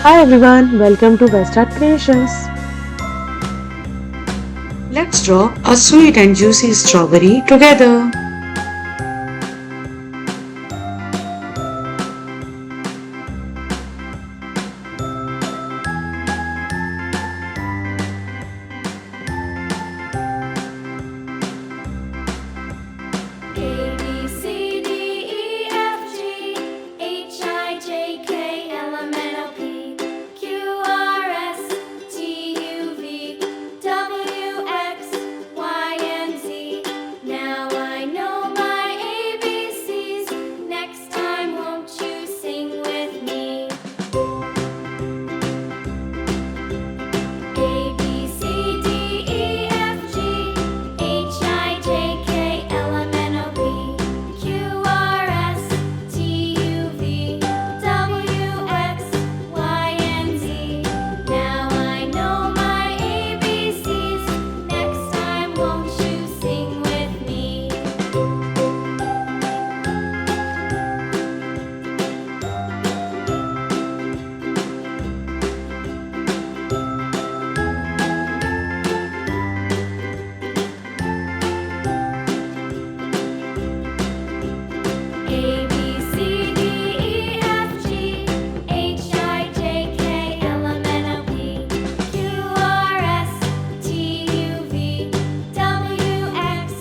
Hi everyone, welcome to Best Art Creations. Let's draw a sweet and juicy strawberry together. A B C D E F G H I J K L M N O P Q R S T U V W X Y and Z. Now I know my ABCs. Next time, won't you sing with me? A B C D E F G H I J K L M N O P Q R S T U V W X Y and Z. Now I know my ABCs. Next time, won't you sing with me? A B C D E F G H I J K L M N O P Q R S T U V W X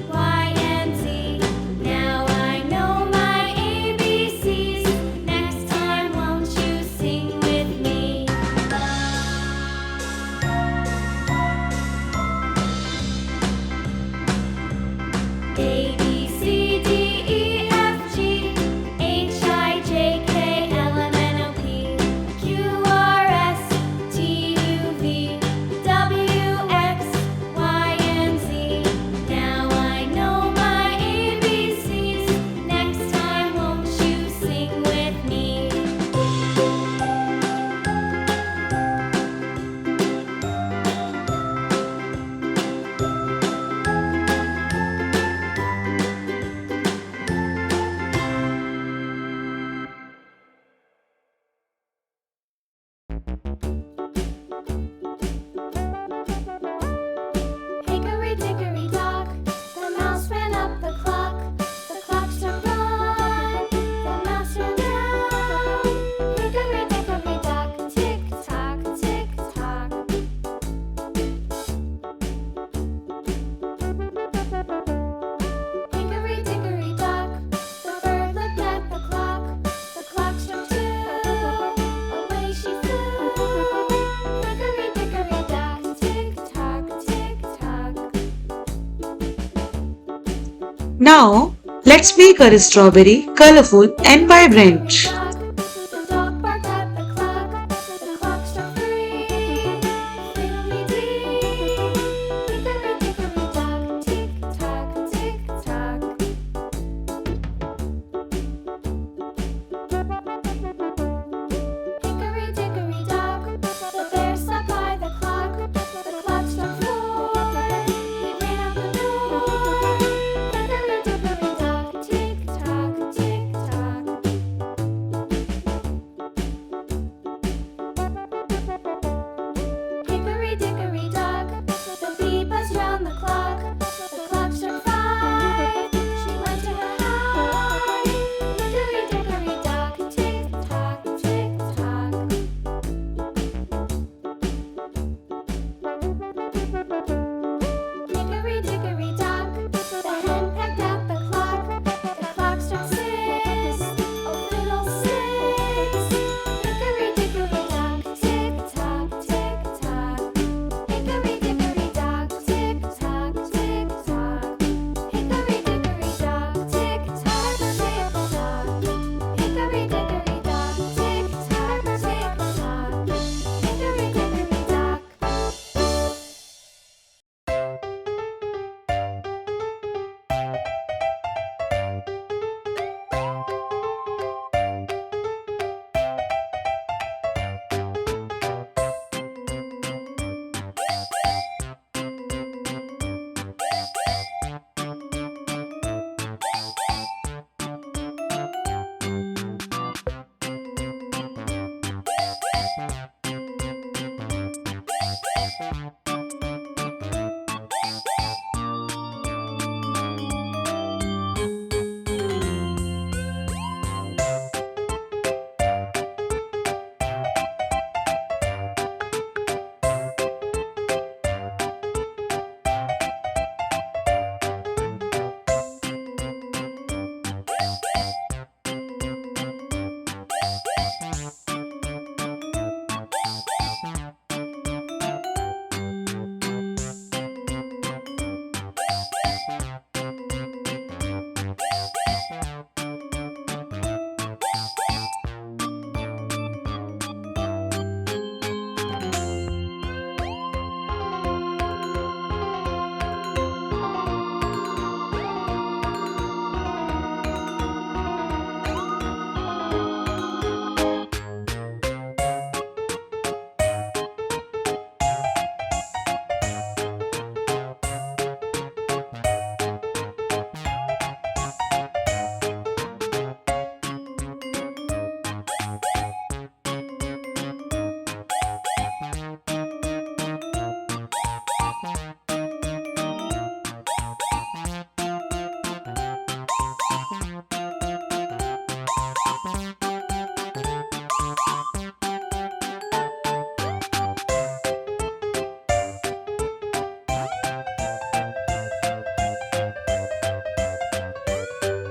Y and Z. Now I know my ABCs. Next time, won't you sing with me? A B C D E F G H I J K L M N O P Q R S T U V W X Y and Z. Now I know my ABCs. Next time, won't you sing with me? Hickory dickory dock, the mouse ran up the clock. The clock struck one, the mouse ran down. Hickory dickory dock, tick tock, tick tock. Hickory dickory dock, the bird looked at the clock. The clock struck two, away she flew. Hickory dickory dock, tick tock, tick tock. Now, let's make our strawberry colorful and vibrant. The dog barked at the clock. The clock struck three. Fiddly-dee. Hickory-dickory dock. Tick-tock, tick-tock. Hickory-dickory dock. The bear sat by the clock. The clock struck four. He ran out the door. Hickory-dickory dock. Tick-tock, tick-tock.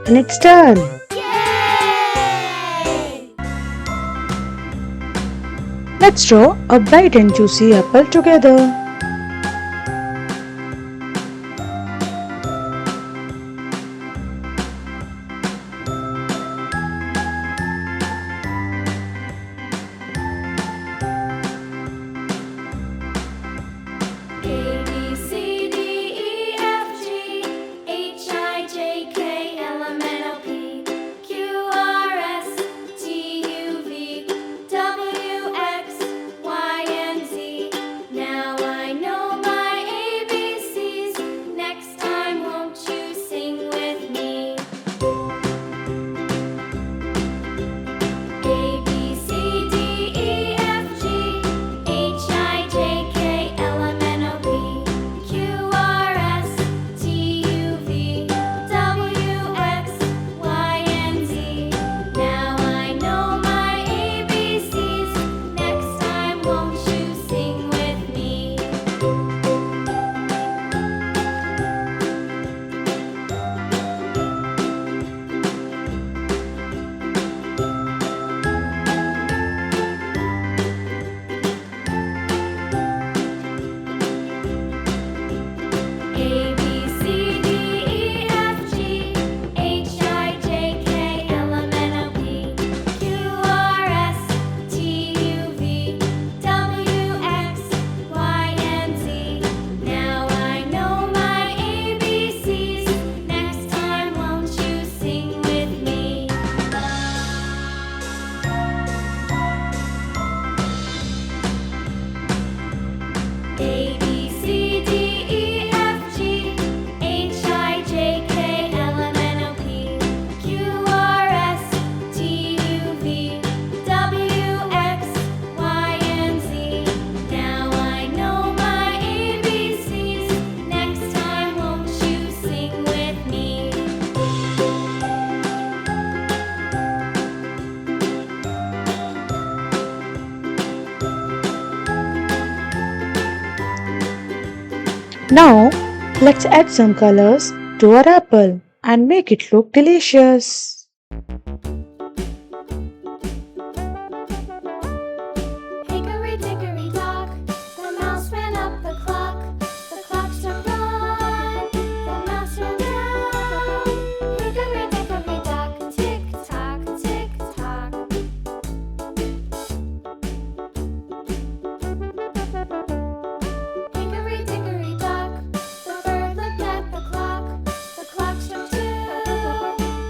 And it's done. Yay! Let's draw a bright and juicy apple together. A B C D E F G H I J K L M N O P Q R S T U V W X Y and Z. Now I know my ABCs. Next time, won't you sing with me? A B C D E F G H I J K L M N O P Q R S T U V W X Y and Z. Now I know my ABCs. Next time, won't you sing with me? A B C D E F G H I J K L M N O P Q R S T U V W X Y and Z. Now I know my ABCs. Next time, won't you sing with me? A B C D E F G H I J K L M N O P Q R S T U V W X Y and Z. Now I know my ABCs. Next time, won't you sing with me? Now, let's add some colors to our apple and make it look delicious. Hickory dickory dock, the mouse ran up the clock. The clock struck one, the mouse ran down. Hickory dickory dock, tick tock, tick tock. Hickory dickory dock, the bird looked at the clock. The clock struck two,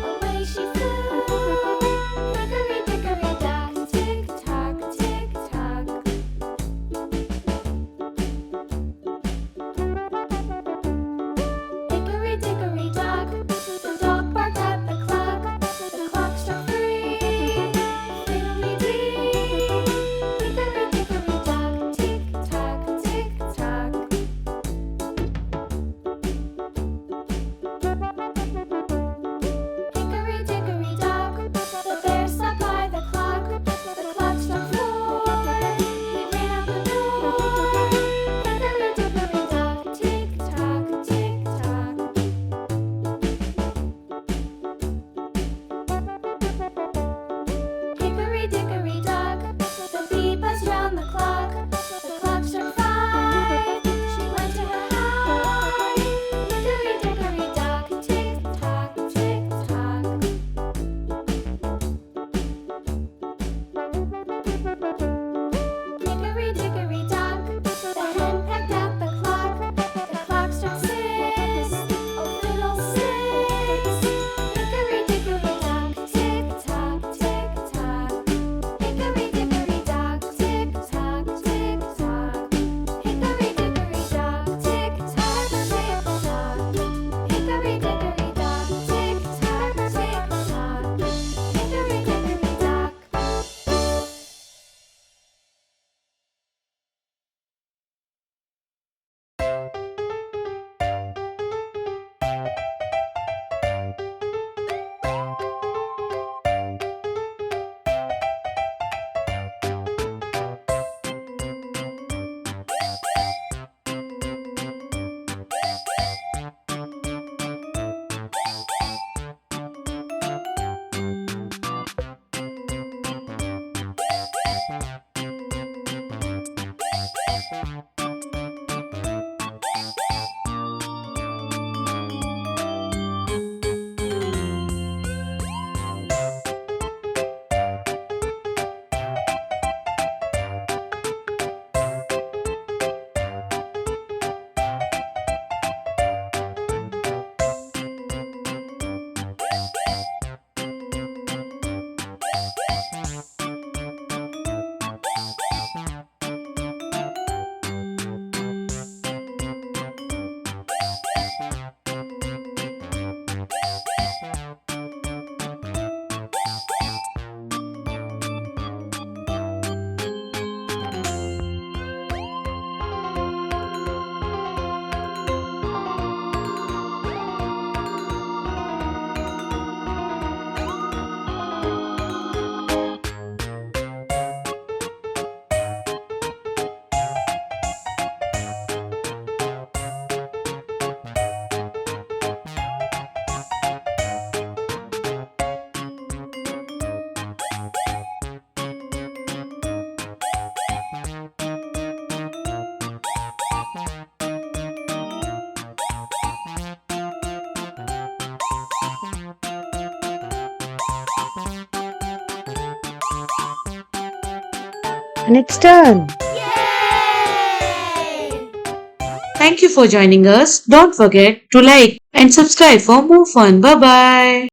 away she And it's done. Yay! Thank you for joining us. Don't forget to like and subscribe for more fun. Bye bye.